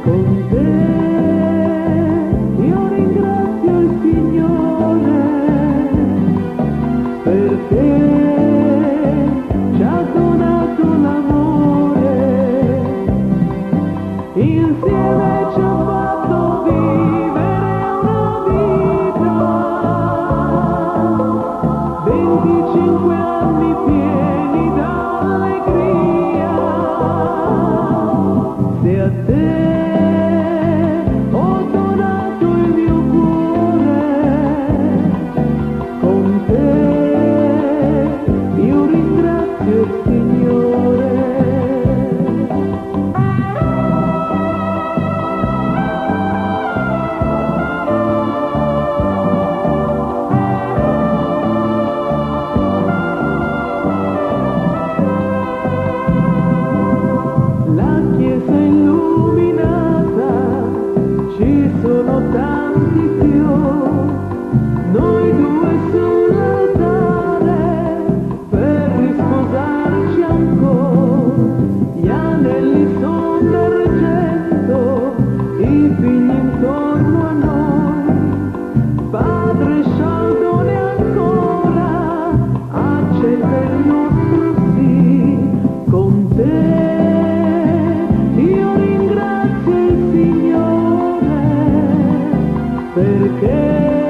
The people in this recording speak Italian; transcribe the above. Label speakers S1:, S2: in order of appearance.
S1: Con te io ringrazio il Signore perché ci ha donato l'amore, insieme ci ha fatto vivere una vita, 25 anni pieni d'allegria. Se a te sono tanti più, noi due sull'altare per risposarci ancora. Gli anelli son d'argento, i figli intorno a noi. Padre scialdone ancora, accetta il nostro sì. Con te io ringrazio il Signore perché